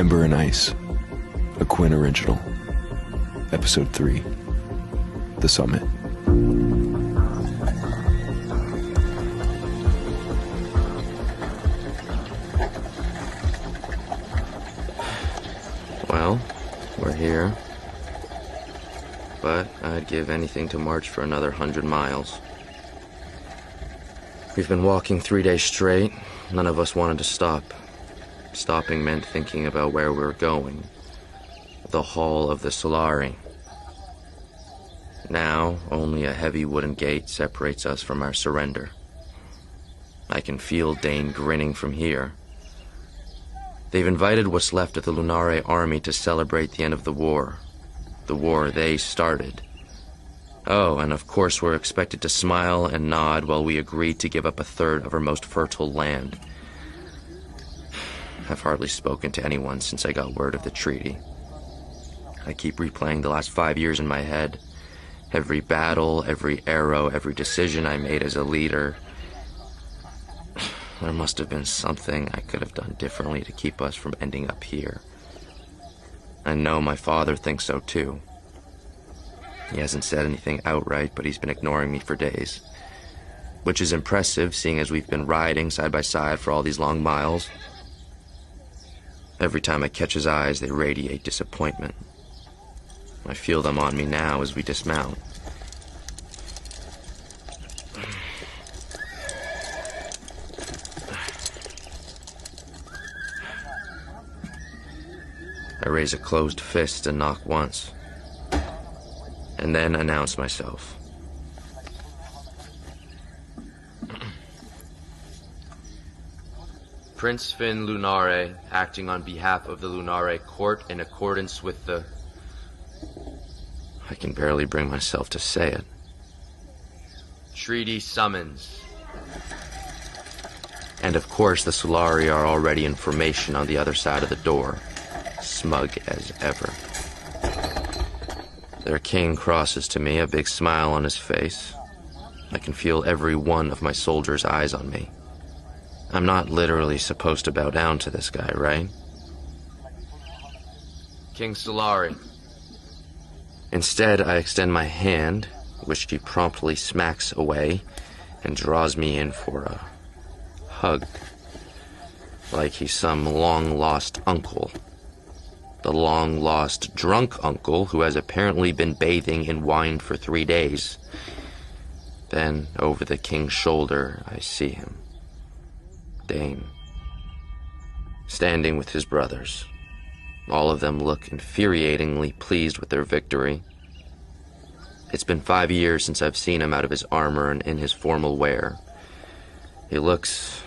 Ember and Ice, a Quinn original. Episode 3, The Summit. Well, we're here. But I'd give anything to march for another 100 miles. We've been walking 3 days straight. None of us wanted to stop. Stopping meant thinking about where we were going. The Hall of the Solari. Now, only a heavy wooden gate separates us from our surrender. I can feel Dane grinning from here. They've invited what's left of the Lunare army to celebrate the end of the war they started. Oh, and of course we're expected to smile and nod while we agree to give up a third of our most fertile land. I've hardly spoken to anyone since I got word of the treaty. I keep replaying the last 5 years in my head. Every battle, every arrow, every decision I made as a leader. There must have been something I could have done differently to keep us from ending up here. I know my father thinks so too. He hasn't said anything outright, but he's been ignoring me for days. Which is impressive, seeing as we've been riding side by side for all these long miles. Every time I catch his eyes, they radiate disappointment. I feel them on me now as we dismount. I raise a closed fist and knock once, and then announce myself. Prince Finn Lunare, acting on behalf of the Lunare court in accordance with the... I can barely bring myself to say it. Treaty summons. And of course the Solari are already in formation on the other side of the door, smug as ever. Their king crosses to me, a big smile on his face. I can feel every one of my soldiers' eyes on me. I'm not literally supposed to bow down to this guy, right? King Solari. Instead, I extend my hand, which he promptly smacks away, and draws me in for a hug. Like he's some long-lost uncle. The long-lost drunk uncle who has apparently been bathing in wine for 3 days. Then, over the king's shoulder, I see him. Dane. Standing with his brothers. All of them look infuriatingly pleased with their victory. It's been 5 years since I've seen him out of his armor and in his formal wear. He looks,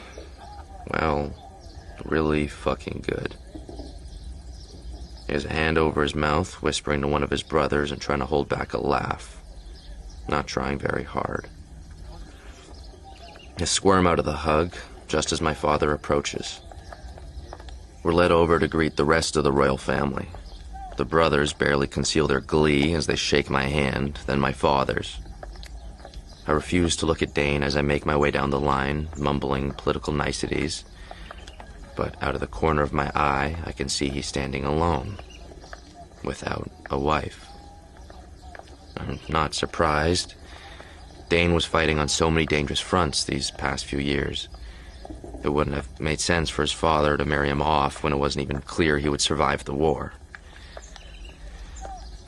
well, really fucking good. He has a hand over his mouth, whispering to one of his brothers and trying to hold back a laugh. Not trying very hard. I squirm out of the hug, just as my father approaches. We're led over to greet the rest of the royal family. The brothers barely conceal their glee as they shake my hand, then my father's. I refuse to look at Dane as I make my way down the line, mumbling political niceties. But out of the corner of my eye, I can see he's standing alone, without a wife. I'm not surprised. Dane was fighting on so many dangerous fronts these past few years. It wouldn't have made sense for his father to marry him off when it wasn't even clear he would survive the war.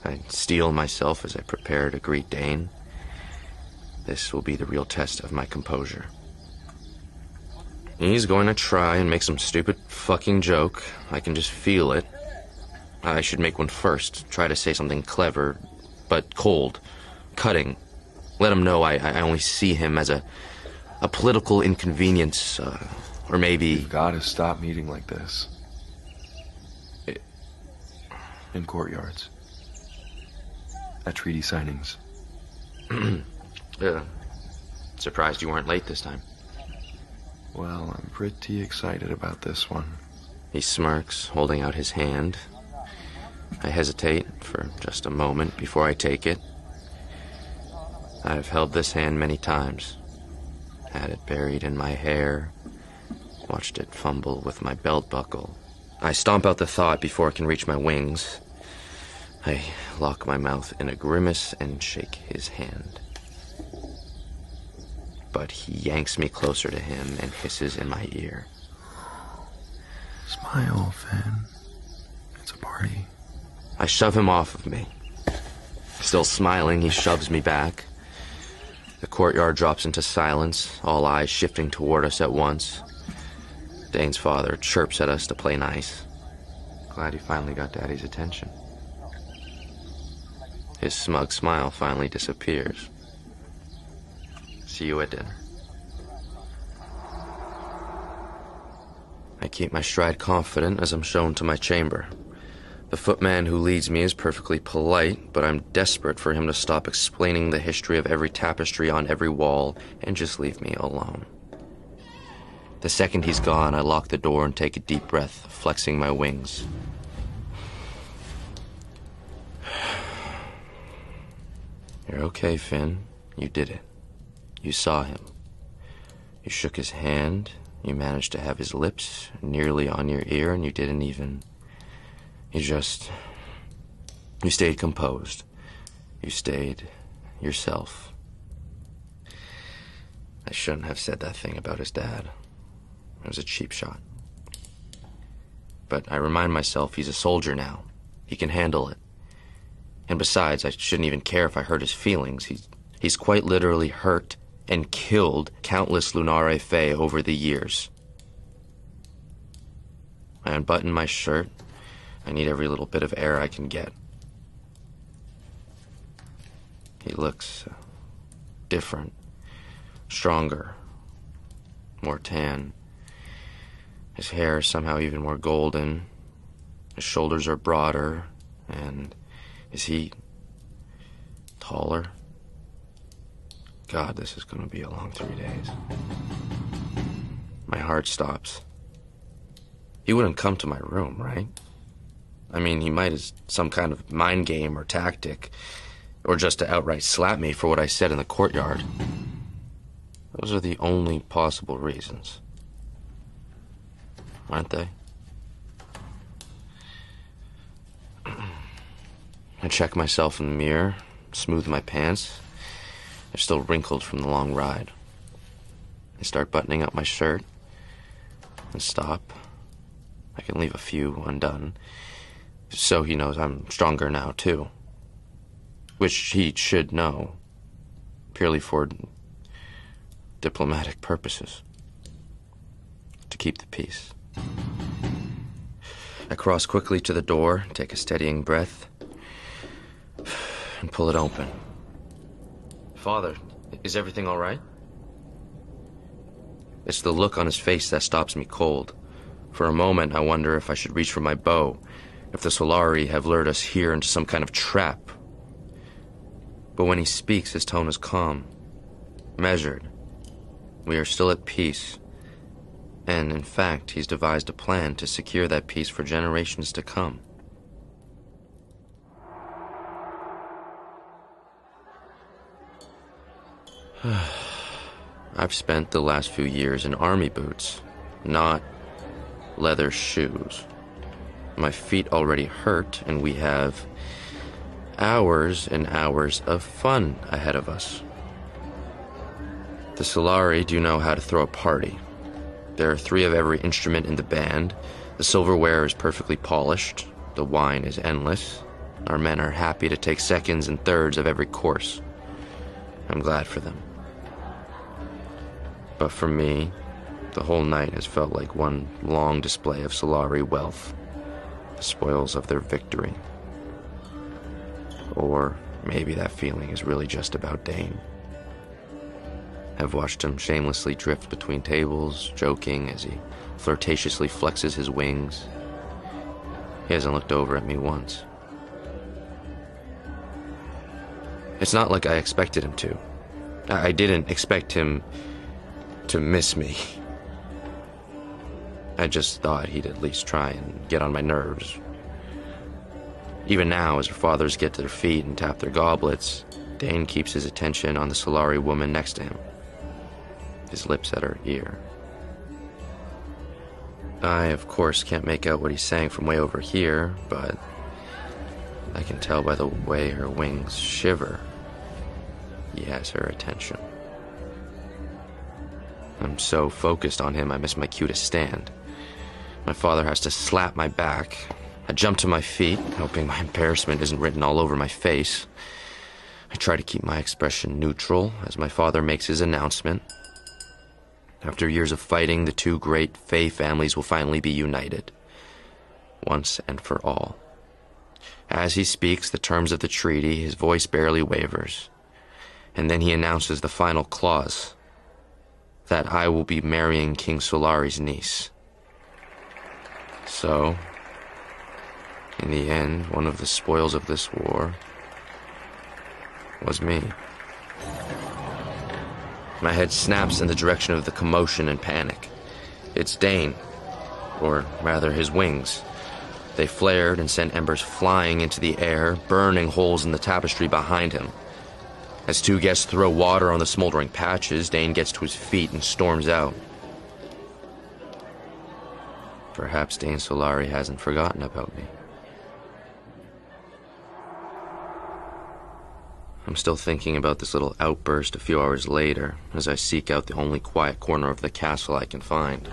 I steel myself as I prepare to greet Dane. This will be the real test of my composure. He's going to try and make some stupid fucking joke. I can just feel it. I should make one first. Try to say something clever, but cold, cutting. Let him know I only see him as a political inconvenience, or maybe... You've got to stop meeting like this. In courtyards. At treaty signings. Surprised you weren't late this time. Well, I'm pretty excited about this one. He smirks, holding out his hand. I hesitate for just a moment before I take it. I've held this hand many times. Had it buried in my hair. Watched it fumble with my belt buckle. I stomp out the thought before it can reach my wings. I lock my mouth in a grimace and shake his hand. But he yanks me closer to him and hisses in my ear. Smile, Finn. It's a party. I shove him off of me. Still smiling, he shoves me back. The courtyard drops into silence, all eyes shifting toward us at once. Dane's father chirps at us to play nice. Glad he finally got Daddy's attention. His smug smile finally disappears. See you at dinner. I keep my stride confident as I'm shown to my chamber. The footman who leads me is perfectly polite, but I'm desperate for him to stop explaining the history of every tapestry on every wall and just leave me alone. The second he's gone, I lock the door and take a deep breath, flexing my wings. You're okay, Finn. You did it. You saw him. You shook his hand, you managed to have his lips nearly on your ear, and you didn't even... You stayed composed. You stayed yourself. I shouldn't have said that thing about his dad. It was a cheap shot. But I remind myself he's a soldier now. He can handle it. And besides, I shouldn't even care if I hurt his feelings. He's quite literally hurt and killed countless Lunare Fae over the years. I unbutton my shirt. I need every little bit of air I can get. He looks different, stronger, more tan. His hair is somehow even more golden. His shoulders are broader, and is he taller? God, this is going to be a long 3 days. My heart stops. He wouldn't come to my room, right? I mean, he might as some kind of mind game or tactic, or just to outright slap me for what I said in the courtyard. Those are the only possible reasons. Aren't they? I check myself in the mirror, smooth my pants. They're still wrinkled from the long ride. I start buttoning up my shirt and stop. I can leave a few undone, so he knows I'm stronger now, too. Which he should know, purely for diplomatic purposes. To keep the peace. I cross quickly to the door, take a steadying breath, and pull it open. Father, is everything all right? It's the look on his face that stops me cold. For a moment, I wonder if I should reach for my bow, if the Solari have lured us here into some kind of trap. But when he speaks, his tone is calm, measured. We are still at peace. And, in fact, he's devised a plan to secure that peace for generations to come. I've spent the last few years in army boots, not leather shoes. My feet already hurt, and we have hours and hours of fun ahead of us. The Solari do know how to throw a party. There are 3 of every instrument in the band. The silverware is perfectly polished. The wine is endless. Our men are happy to take seconds and thirds of every course. I'm glad for them. But for me, the whole night has felt like one long display of Solari wealth, the spoils of their victory. Or maybe that feeling is really just about Dane. I've watched him shamelessly drift between tables, joking as he flirtatiously flexes his wings. He hasn't looked over at me once. It's not like I expected him to. I didn't expect him to miss me. I just thought he'd at least try and get on my nerves. Even now, as her fathers get to their feet and tap their goblets, Dane keeps his attention on the Solari woman next to him, his lips at her ear. I, of course, can't make out what he's saying from way over here, but I can tell by the way her wings shiver. He has her attention. I'm so focused on him, I miss my cue to stand. My father has to slap my back. I jump to my feet, hoping my embarrassment isn't written all over my face. I try to keep my expression neutral as my father makes his announcement. After years of fighting, the two great Fae families will finally be united, once and for all. As he speaks the terms of the treaty, his voice barely wavers. And then he announces the final clause, that I will be marrying King Solari's niece. So, in the end, one of the spoils of this war was me. My head snaps in the direction of the commotion and panic. It's Dane, or rather his wings. They flared and sent embers flying into the air, burning holes in the tapestry behind him. As two guests throw water on the smoldering patches, Dane gets to his feet and storms out. Perhaps Dane Solari hasn't forgotten about me. I'm still thinking about this little outburst a few hours later, as I seek out the only quiet corner of the castle I can find.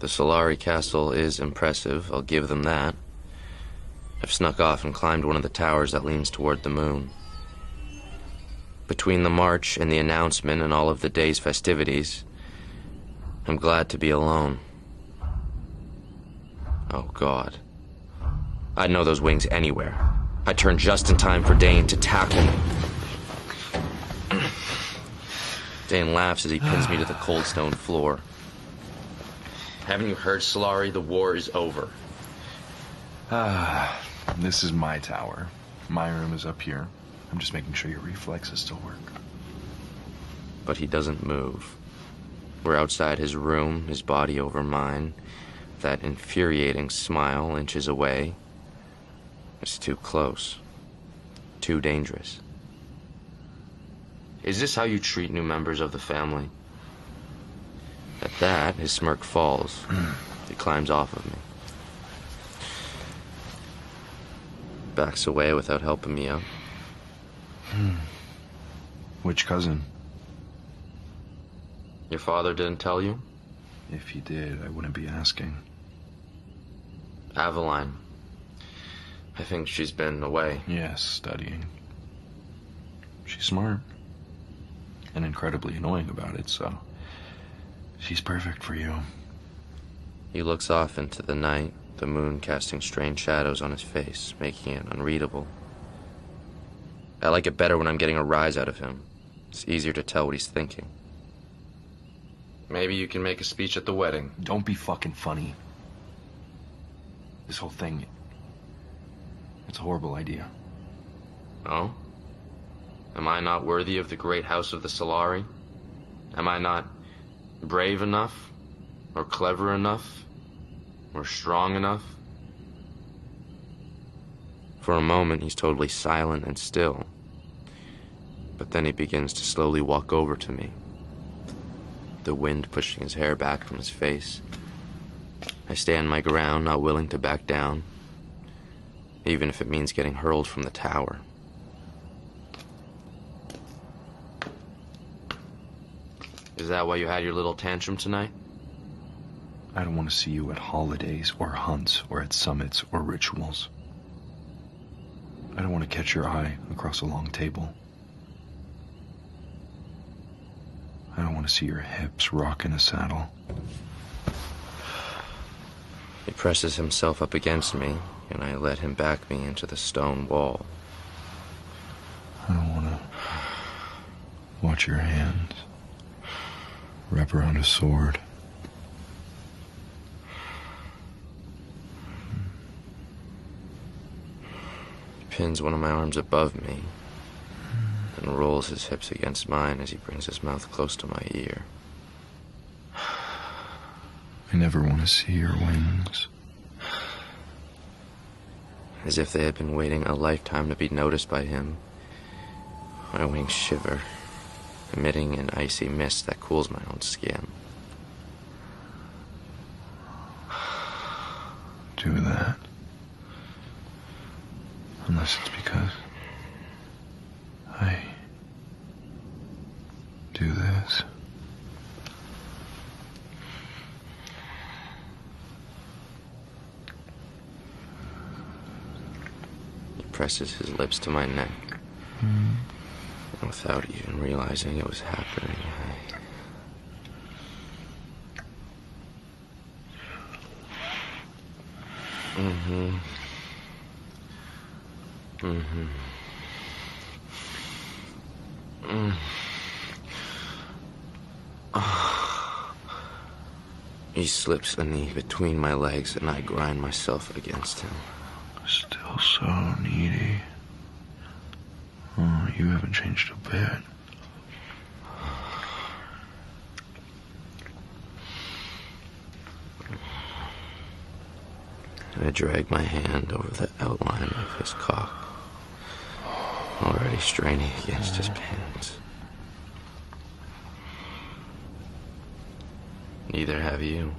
The Solari castle is impressive, I'll give them that. I've snuck off and climbed one of the towers that leans toward the moon. Between the march and the announcement and all of the day's festivities, I'm glad to be alone. Oh, God. I'd know those wings anywhere. I turn just in time for Dane to tackle me. Dane laughs as he pins me to the cold stone floor. Haven't you heard, Solari? The war is over. This is my tower. My room is up here. I'm just making sure your reflexes still work. But he doesn't move. We're outside his room, his body over mine. That infuriating smile inches away. It's too close. Too dangerous. Is this how you treat new members of the family? At that, his smirk falls. He climbs off of me. Backs away without helping me up. Which cousin? Your father didn't tell you? If he did, I wouldn't be asking. Aveline. I think she's been away. Yes, studying. She's smart. And incredibly annoying about it, so... she's perfect for you. He looks off into the night, the moon casting strange shadows on his face, making it unreadable. I like it better when I'm getting a rise out of him. It's easier to tell what he's thinking. Maybe you can make a speech at the wedding. Don't be fucking funny. This whole thing... it's a horrible idea. Oh? Am I not worthy of the great house of the Solari? Am I not brave enough? Or clever enough? Or strong enough? For a moment, he's totally silent and still. But then he begins to slowly walk over to me, the wind pushing his hair back from his face. I stand my ground, not willing to back down, even if it means getting hurled from the tower. Is that why you had your little tantrum tonight? I don't want to see you at holidays, or hunts, or at summits, or rituals. I don't want to catch your eye across a long table. I don't want to see your hips rock in a saddle. He presses himself up against me, and I let him back me into the stone wall. I don't want to watch your hands wrap around a sword. He pins one of my arms above me and rolls his hips against mine as he brings his mouth close to my ear. I never want to see your wings. As if they had been waiting a lifetime to be noticed by him, my wings shiver. emitting an icy mist that cools my own skin. Do that. Unless it's because I do this. He presses his lips to my neck. And without even realizing it was happening, He slips a knee between my legs and I grind myself against him. Still so needy. Oh, you haven't changed a bit. I drag my hand over the outline of his cock, already straining against his pants. Neither have you.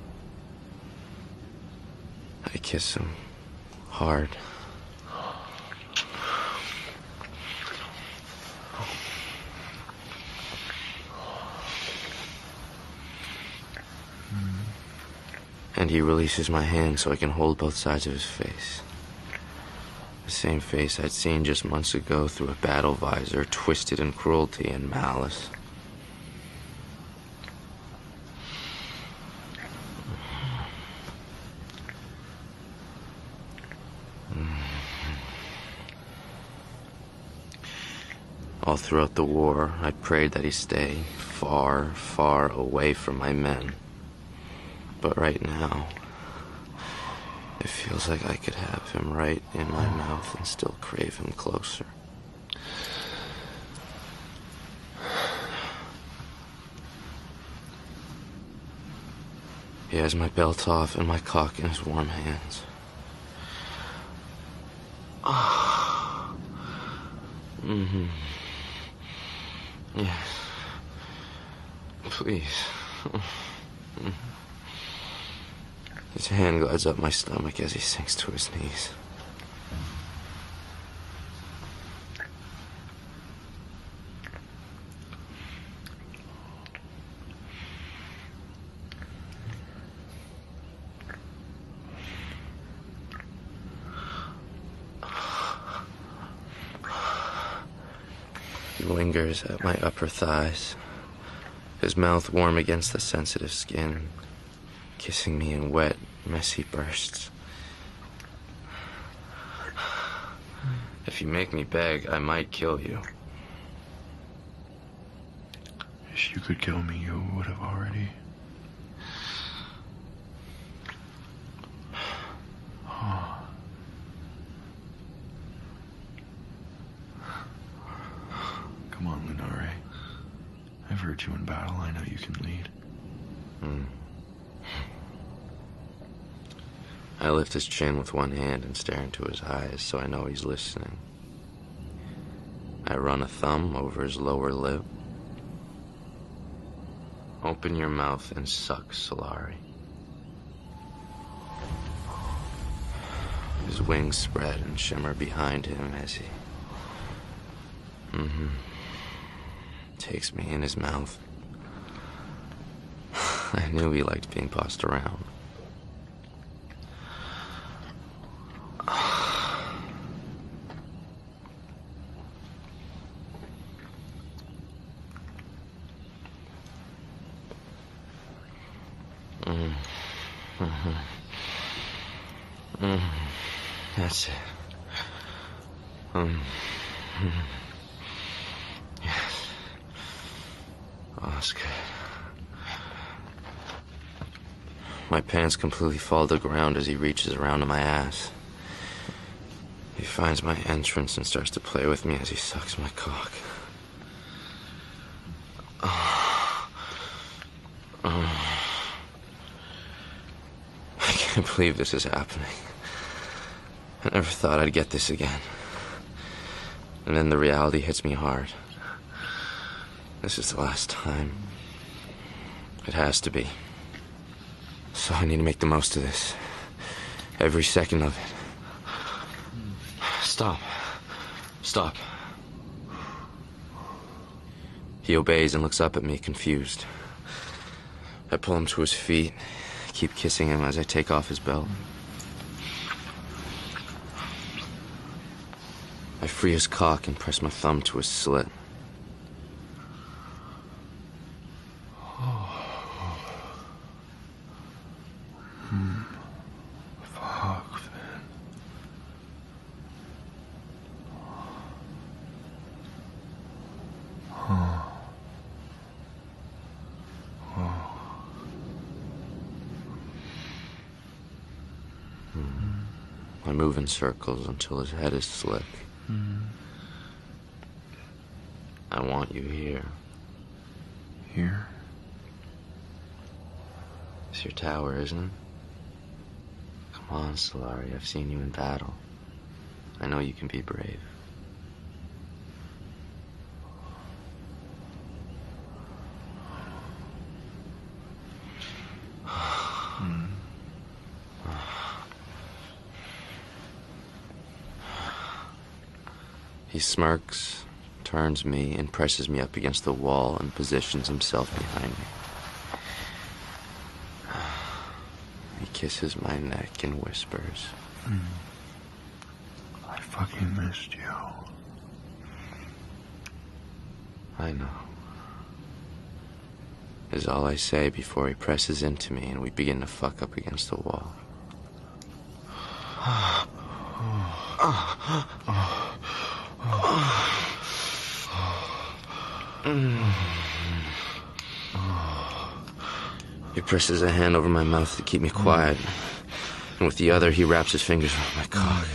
I kiss him hard. And he releases my hand so I can hold both sides of his face. The same face I'd seen just months ago through a battle visor, twisted in cruelty and malice. All throughout the war, I prayed that he stay far, far away from my men. But right now, it feels like I could have him right in my mouth and still crave him closer. He has my belt off and my cock in his warm hands. Yes. Please. His hand glides up my stomach as he sinks to his knees. He lingers at my upper thighs, his mouth warm against the sensitive skin, kissing me in wet, messy bursts. If you make me beg, I might kill you. If you could kill me, you would have already. Oh. Come on, Lunare. I've heard you in battle. I know you can lead. I lift his chin with one hand and stare into his eyes so I know he's listening. I run a thumb over his lower lip. Open your mouth and suck, Solari. His wings spread and shimmer behind him as he takes me in his mouth. I knew he liked being bossed around. That's it. Yes. Oh, that's good. My pants completely fall to the ground as he reaches around to my ass. He finds my entrance and starts to play with me as he sucks my cock. I can't believe this is happening. I never thought I'd get this again. And then the reality hits me hard. This is the last time. It has to be. So I need to make the most of this. Every second of it. Stop. Stop. He obeys and looks up at me, confused. I pull him to his feet, keep kissing him as I take off his belt. I free his cock and press my thumb to his slit. Fuck, man. I move in circles until his head is slick. I want you here. Here? It's your tower, isn't it? Come on, Solari, I've seen you in battle. I know you can be brave. He smirks, turns me, and presses me up against the wall and positions himself behind me. He kisses my neck and whispers. I fucking missed you. I know. Is all I say before he presses into me and we begin to fuck up against the wall. He presses a hand over my mouth to keep me quiet, and with the other he wraps his fingers around my cock.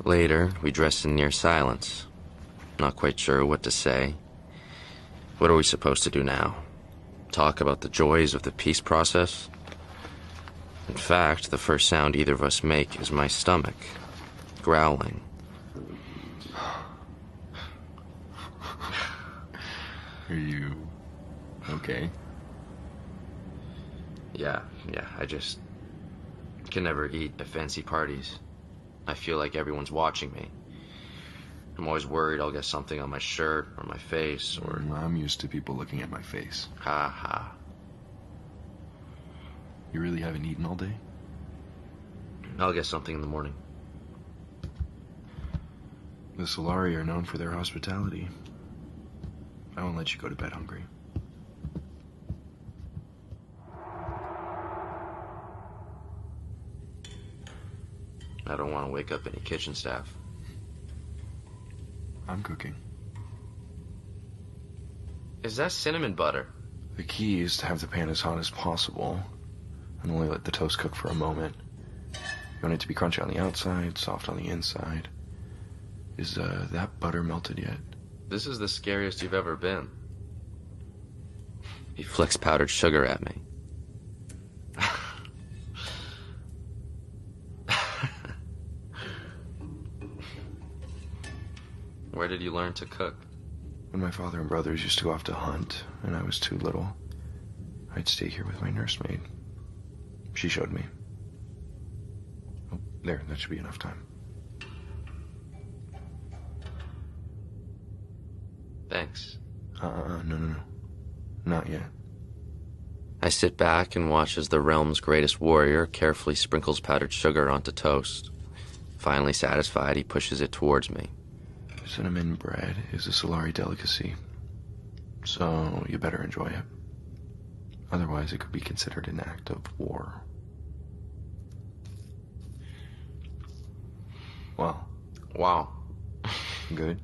Later, we dress in near silence. Not quite sure what to say. What are we supposed to do now? Talk about the joys of the peace process? In fact, the first sound either of us make is my stomach, growling. Are you okay? Yeah, I just can never eat at fancy parties. I feel like everyone's watching me. I'm always worried I'll get something on my shirt or my face or... I'm used to people looking at my face. Ha ha. You really haven't eaten all day? I'll get something in the morning. The Solari are known for their hospitality. I won't let you go to bed hungry. I don't want to wake up any kitchen staff. I'm cooking. Is that cinnamon butter? The key is to have the pan as hot as possible and only let the toast cook for a moment. You want it to be crunchy on the outside, soft on the inside. Is that butter melted yet? This is the scariest you've ever been. He flicks powdered sugar at me. Where did you learn to cook? When my father and brothers used to go off to hunt, and I was too little, I'd stay here with my nursemaid. She showed me. Oh, there, that should be enough time. Thanks. No. Not yet. I sit back and watch as the realm's greatest warrior carefully sprinkles powdered sugar onto toast. Finally satisfied, he pushes it towards me. Cinnamon bread is a Solari delicacy, so you better enjoy it. Otherwise, it could be considered an act of war. Well. Wow. Good?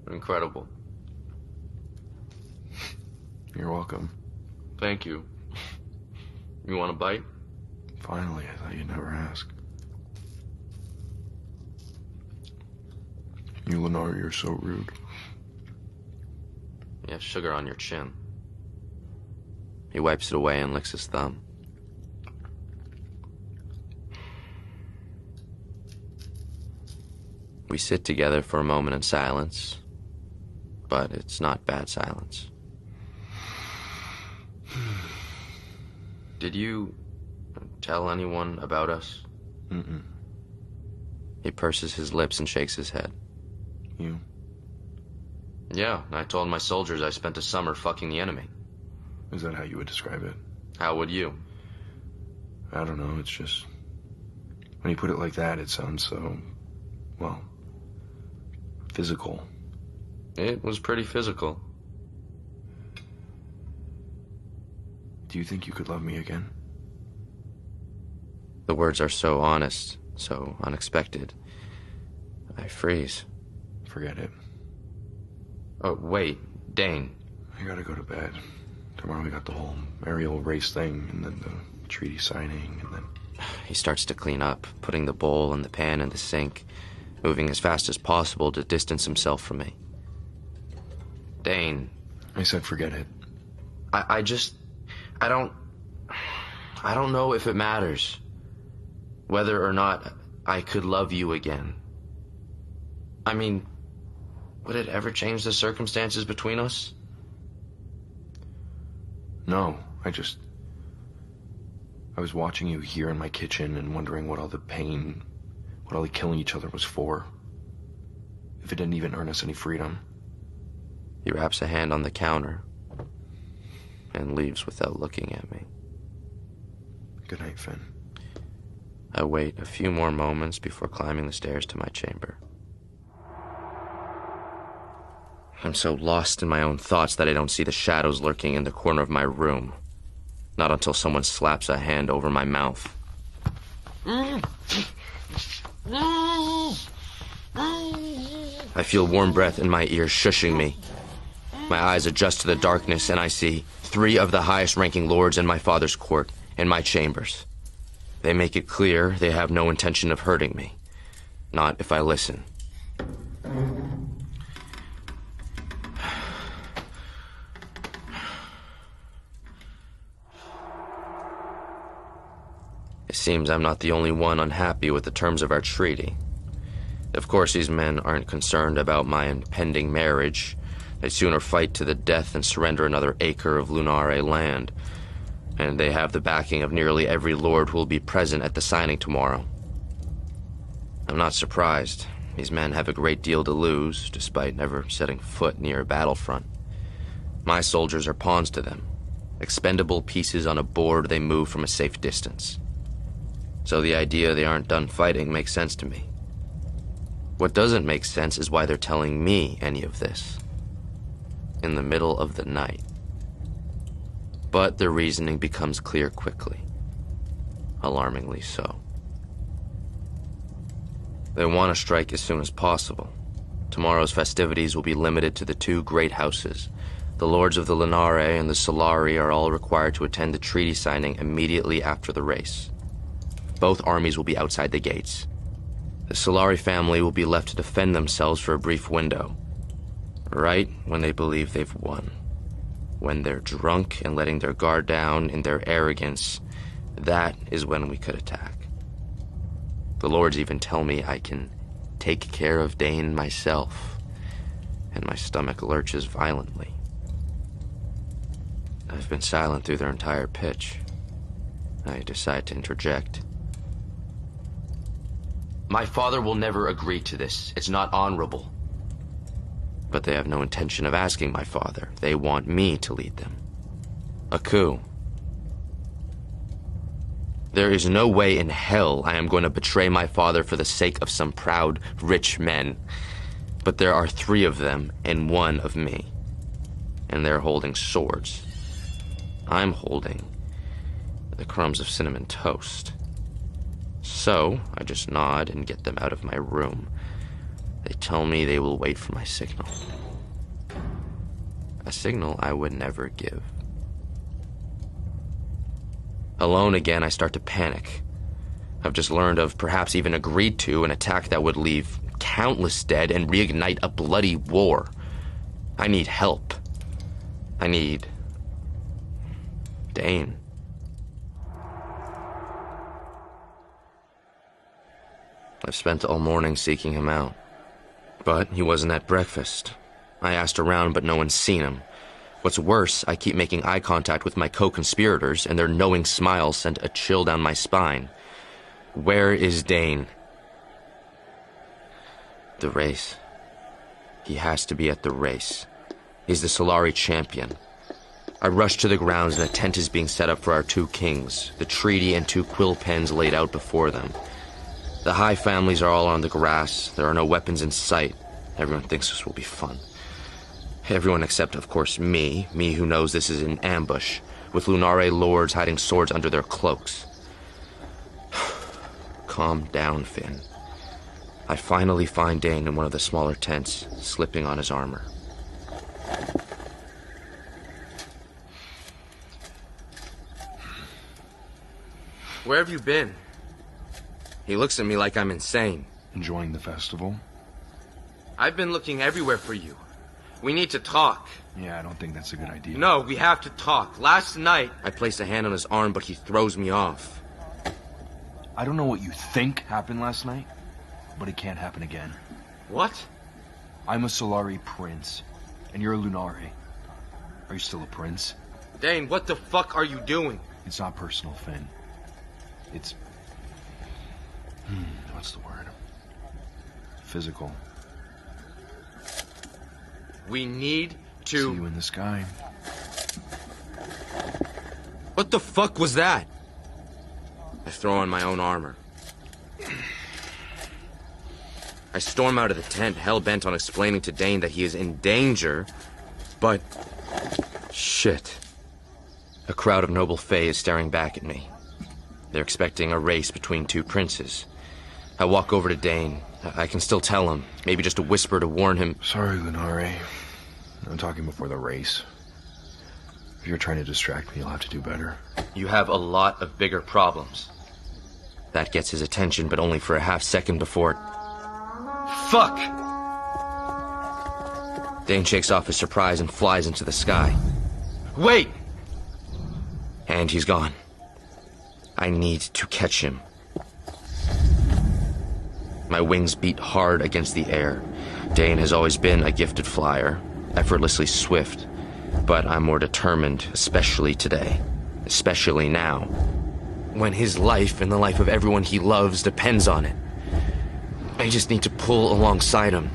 Incredible. You're welcome. Thank you. You want a bite? Finally, I thought you'd never ask. You, Lenore, you're so rude. You have sugar on your chin. He wipes it away and licks his thumb. We sit together for a moment in silence, but it's not bad silence. Did you tell anyone about us? Mm-mm. He purses his lips and shakes his head. You? Yeah, I told my soldiers I spent a summer fucking the enemy. Is that how you would describe it? How would you? I don't know, it's just... When you put it like that, it sounds so... well... physical. It was pretty physical. Do you think you could love me again? The words are so honest, so unexpected. I freeze. Forget it. Oh, wait, Dane. I gotta go to bed. Tomorrow we got the whole aerial race thing, and then the treaty signing, and then... He starts to clean up, putting the bowl and the pan in the sink, moving as fast as possible to distance himself from me. Dane. I said forget it. I don't know if it matters whether or not I could love you again. I mean, would it ever change the circumstances between us? No, I was watching you here in my kitchen and wondering what all the pain, what all the killing each other was for. If it didn't even earn us any freedom. He wraps a hand on the counter and leaves without looking at me. Good night, Finn. I wait a few more moments before climbing the stairs to my chamber. I'm so lost in my own thoughts that I don't see the shadows lurking in the corner of my room. Not until someone slaps a hand over my mouth. I feel warm breath in my ear shushing me. My eyes adjust to the darkness and I see 3 of the highest-ranking lords in my father's court in my chambers. They make it clear they have no intention of hurting me. Not if I listen. It seems I'm not the only one unhappy with the terms of our treaty. Of course, these men aren't concerned about my impending marriage. They'd sooner fight to the death than surrender another acre of Lunare land. And they have the backing of nearly every lord who will be present at the signing tomorrow. I'm not surprised. These men have a great deal to lose, despite never setting foot near a battlefront. My soldiers are pawns to them, expendable pieces on a board they move from a safe distance. So the idea they aren't done fighting makes sense to me. What doesn't make sense is why they're telling me any of this. In the middle of the night. But their reasoning becomes clear quickly. Alarmingly so. They want to strike as soon as possible. Tomorrow's festivities will be limited to the 2 great houses. The lords of the Lunare and the Solari are all required to attend the treaty signing immediately after the race. Both armies will be outside the gates. The Solari family will be left to defend themselves for a brief window. Right when they believe they've won. When they're drunk and letting their guard down in their arrogance, that is when we could attack. The lords even tell me I can take care of Dane myself, and my stomach lurches violently. I've been silent through their entire pitch. I decide to interject. My father will never agree to this. It's not honorable. But they have no intention of asking my father. They want me to lead them. A coup. There is no way in hell I am going to betray my father for the sake of some proud, rich men. But there are 3 of them and 1 of me. And they're holding swords. I'm holding the crumbs of cinnamon toast. So, I just nod and get them out of my room. They tell me they will wait for my signal. A signal I would never give. Alone again, I start to panic. I've just learned of, perhaps even agreed to, an attack that would leave countless dead and reignite a bloody war. I need help. I need Dane. I've spent all morning seeking him out. But he wasn't at breakfast. I asked around, but no one's seen him. What's worse, I keep making eye contact with my co-conspirators, and their knowing smiles sent a chill down my spine. Where is Dane? The race. He has to be at the race. He's the Solari champion. I rush to the grounds, and a tent is being set up for our two kings, the treaty and two quill pens laid out before them. The High families are all on the grass. There are no weapons in sight. Everyone thinks this will be fun. Everyone except, of course, me who knows this is an ambush, with Lunare lords hiding swords under their cloaks. Calm down, Finn. I finally find Dane in one of the smaller tents, slipping on his armor. Where have you been? He looks at me like I'm insane. Enjoying the festival? I've been looking everywhere for you. We need to talk. Yeah, I don't think that's a good idea. No, we have to talk. Last night, I placed a hand on his arm, but he throws me off. I don't know what you think happened last night, but it can't happen again. What? I'm a Solari prince, and you're a Lunare. Are you still a prince? Dane, what the fuck are you doing? It's not personal, Finn. It's... what's the word? Physical. We need to... See you in the sky. What the fuck was that? I throw on my own armor. I storm out of the tent, hell-bent on explaining to Dane that he is in danger, but... Shit. A crowd of noble fae is staring back at me. They're expecting a race between two princes. I walk over to Dane. I can still tell him, maybe just a whisper to warn him. Sorry, Lunare. I'm talking before the race. If you're trying to distract me, you'll have to do better. You have a lot of bigger problems. That gets his attention, but only for a half second before... Fuck! Dane shakes off his surprise and flies into the sky. Wait! And he's gone. I need to catch him. My wings beat hard against the air. Dane has always been a gifted flyer, effortlessly swift, but I'm more determined, especially today, especially now, when his life and the life of everyone he loves depends on it. I just need to pull alongside him,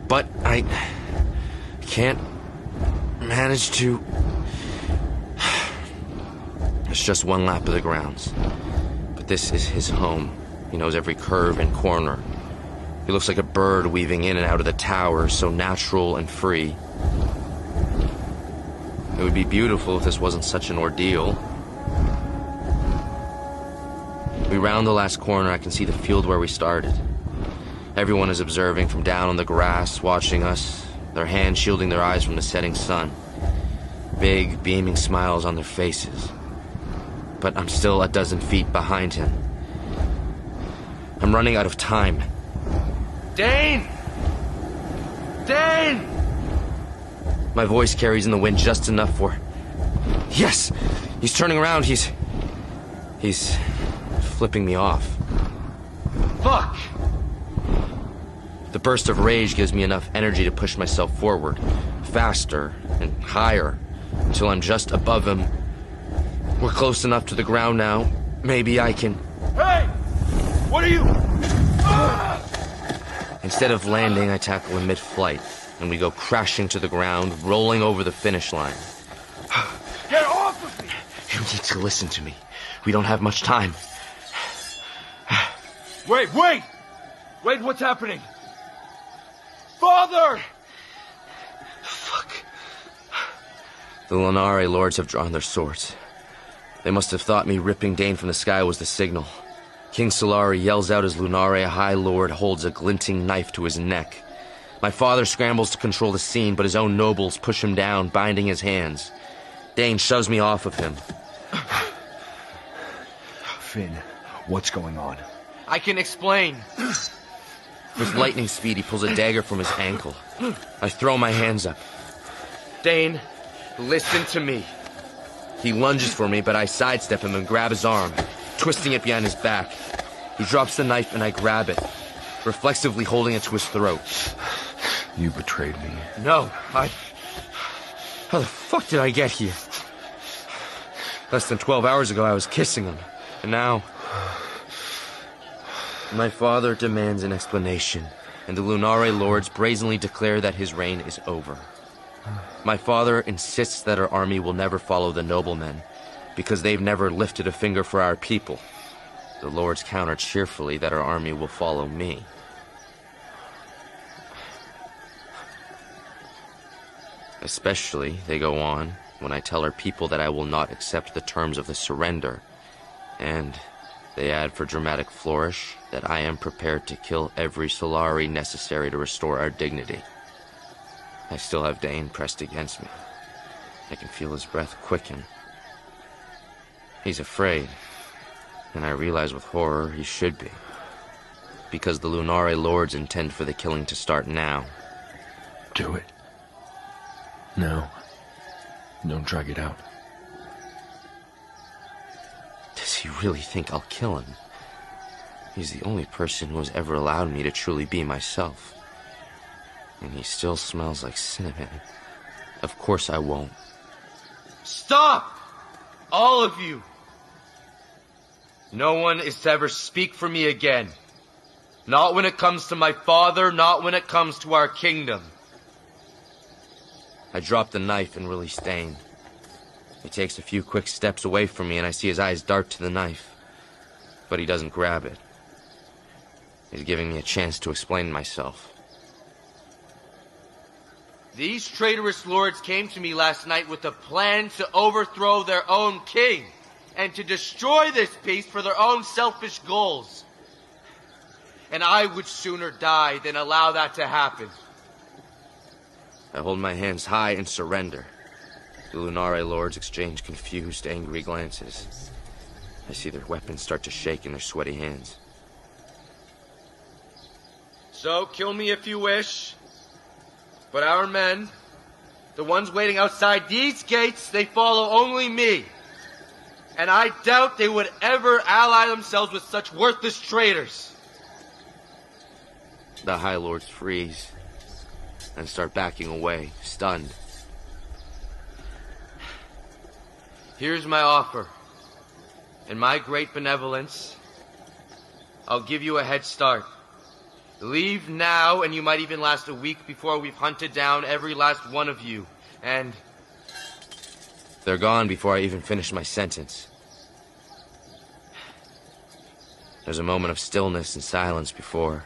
but I can't manage to... It's just one lap of the grounds, but this is his home. He knows every curve and corner. He looks like a bird weaving in and out of the tower, so natural and free. It would be beautiful if this wasn't such an ordeal. We round the last corner. I can see the field where we started. Everyone is observing from down on the grass, watching us, their hands shielding their eyes from the setting sun. Big, beaming smiles on their faces. But I'm still a dozen feet behind him. I'm running out of time. Dane! Dane! My voice carries in the wind just enough for... Yes! He's turning around. He's flipping me off. Fuck! The burst of rage gives me enough energy to push myself forward, faster and higher, until I'm just above him. We're close enough to the ground now. Maybe I can... Hey! What are you... Instead of landing, I tackle him mid-flight, and we go crashing to the ground, rolling over the finish line. Get off of me! You need to listen to me. We don't have much time. Wait! Wait, what's happening? Father! Fuck. The Lunare lords have drawn their swords. They must have thought me ripping Dane from the sky was the signal. King Solari yells out as Lunare High Lord holds a glinting knife to his neck. My father scrambles to control the scene, but his own nobles push him down, binding his hands. Dane shoves me off of him. Finn, what's going on? I can explain. With lightning speed, he pulls a dagger from his ankle. I throw my hands up. Dane, listen to me. He lunges for me, but I sidestep him and grab his arm, twisting it behind his back. He drops the knife and I grab it, reflexively holding it to his throat. You betrayed me. No, How the fuck did I get here? Less than 12 hours ago, I was kissing him. And now... My father demands an explanation, and the Lunare lords brazenly declare that his reign is over. My father insists that our army will never follow the noblemen, because they've never lifted a finger for our people. The lords counter cheerfully that our army will follow me. Especially, they go on, when I tell our people that I will not accept the terms of the surrender, and they add for dramatic flourish that I am prepared to kill every Solari necessary to restore our dignity. I still have Dane pressed against me. I can feel his breath quicken. He's afraid, and I realize with horror he should be, because the Lunare lords intend for the killing to start now. Do it. No. Don't drag it out. Does he really think I'll kill him? He's the only person who has ever allowed me to truly be myself. And he still smells like cinnamon. Of course I won't. Stop! All of you! No one is to ever speak for me again. Not when it comes to my father, not when it comes to our kingdom. I drop the knife and release Dane. He takes a few quick steps away from me and I see his eyes dart to the knife. But he doesn't grab it. He's giving me a chance to explain myself. These traitorous lords came to me last night with a plan to overthrow their own king and to destroy this peace for their own selfish goals. And I would sooner die than allow that to happen. I hold my hands high and surrender. The Lunare lords exchange confused, angry glances. I see their weapons start to shake in their sweaty hands. So, kill me if you wish. But our men, the ones waiting outside these gates, they follow only me. And I doubt they would ever ally themselves with such worthless traitors. The High Lords freeze and start backing away, stunned. Here's my offer. In my great benevolence, I'll give you a head start. Leave now, and you might even last a week before we've hunted down every last one of you. And they're gone before I even finish my sentence. There's a moment of stillness and silence before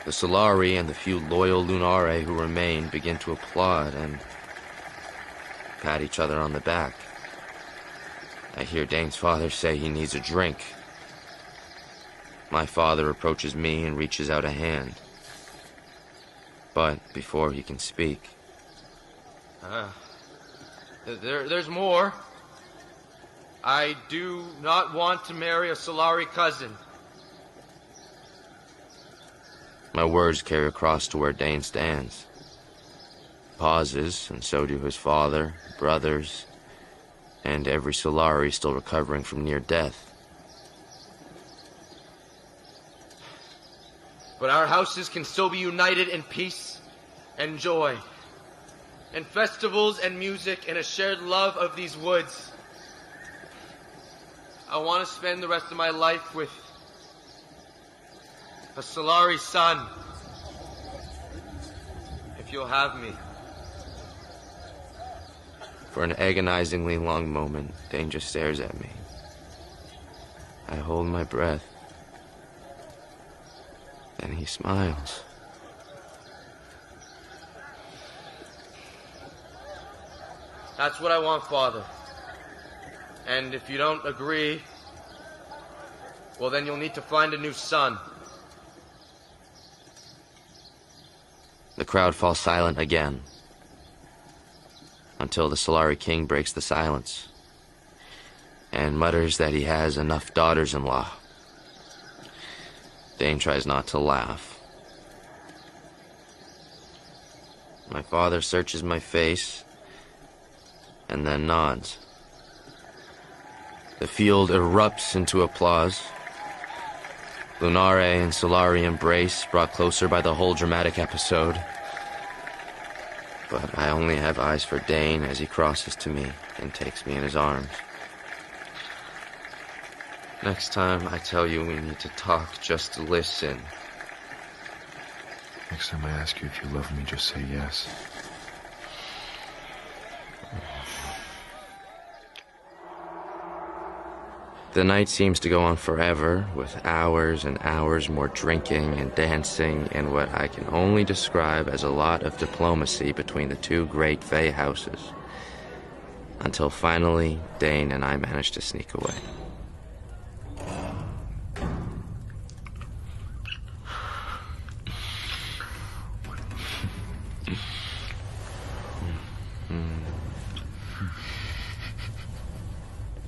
the Solari and the few loyal Lunare who remain begin to applaud and pat each other on the back. I hear Dane's father say he needs a drink. My father approaches me and reaches out a hand. But before he can speak... There's more. I do not want to marry a Solari cousin. My words carry across to where Dane stands. Pauses, and so do his father, brothers, and every Solari still recovering from near death. But our houses can still be united in peace and joy, and festivals and music and a shared love of these woods. I want to spend the rest of my life with a Solari son, if you'll have me. For an agonizingly long moment, Dane just stares at me. I hold my breath. Then he smiles. That's what I want, Father. And if you don't agree, well, then you'll need to find a new son. The crowd falls silent again, until the Solari king breaks the silence. and mutters that he has enough daughters-in-law. Dane tries not to laugh. My father searches my face and then nods. The field erupts into applause. Lunare and Solari embrace, brought closer by the whole dramatic episode. But I only have eyes for Dane as he crosses to me and takes me in his arms. Next time I tell you we need to talk, just listen. Next time I ask you if you love me, just say yes. The night seems to go on forever, with hours and hours more drinking and dancing, and what I can only describe as a lot of diplomacy between the two great Fae houses. Until finally, Dane and I manage to sneak away.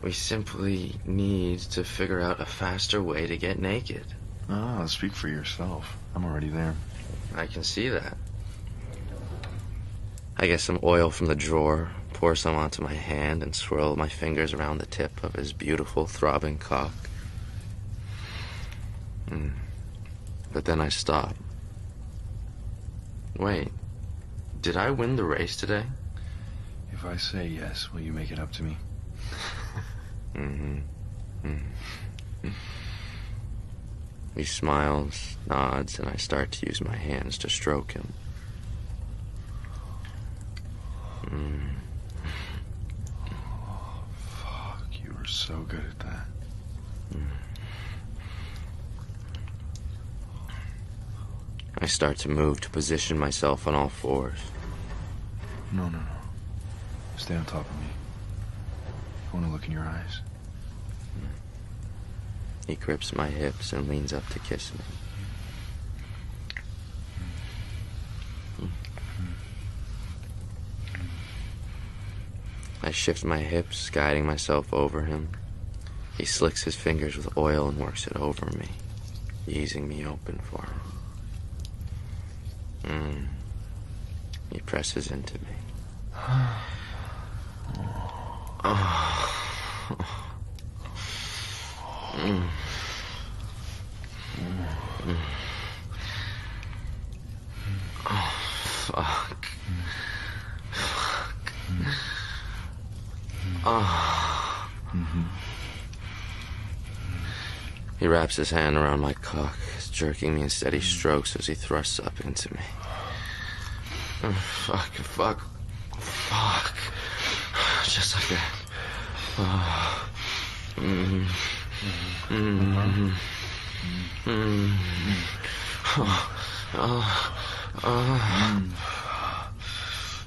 We simply need to figure out a faster way to get naked. Ah, speak for yourself. I'm already there. I can see that. I get some oil from the drawer, pour some onto my hand, and swirl my fingers around the tip of his beautiful, throbbing cock. But then I stop. Wait, did I win the race today? If I say yes, will you make it up to me? He smiles, nods, and I start to use my hands to stroke him. Fuck, you were so good at that. I start to move to position myself on all fours. No. Stay on top of me. I want to look in your eyes. He grips my hips and leans up to kiss me. I shift my hips, guiding myself over him. He slicks his fingers with oil and works it over me, easing me open for him. He presses into me. Fuck. He wraps his hand around my cock, jerking me in steady strokes as he thrusts up into me. Fuck. Just like that.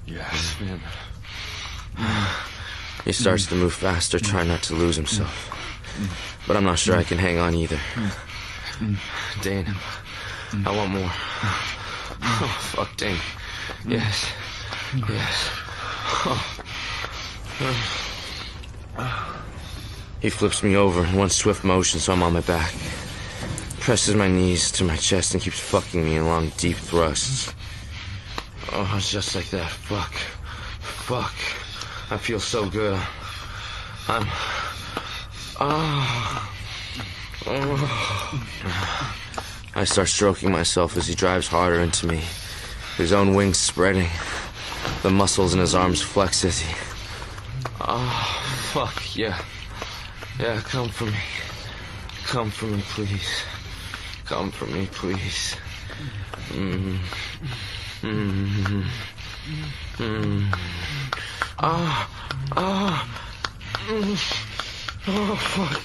Yes, man. He starts to move faster, trying not to lose himself. But I'm not sure I can hang on either. Dane, I want more. Oh, fuck, Dane. Yes. He flips me over in one swift motion so I'm on my back. Presses my knees to my chest and keeps fucking me in long, deep thrusts. Oh, just like that. Fuck. I feel so good. I start stroking myself as he drives harder into me, his own wings spreading, the muscles in his arms flex as he... Oh, fuck, yeah. Yeah, come for me. Come for me, please. Come for me, please. Oh, fuck.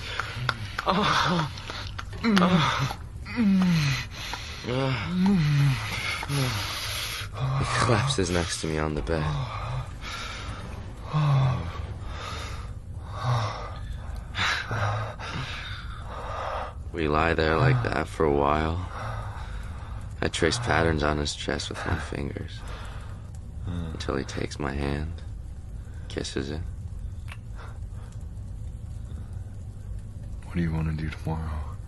He collapses next to me on the bed. We lie there like that for a while. I trace patterns on his chest with my fingers until he takes my hand, kisses it. What do you want to do tomorrow?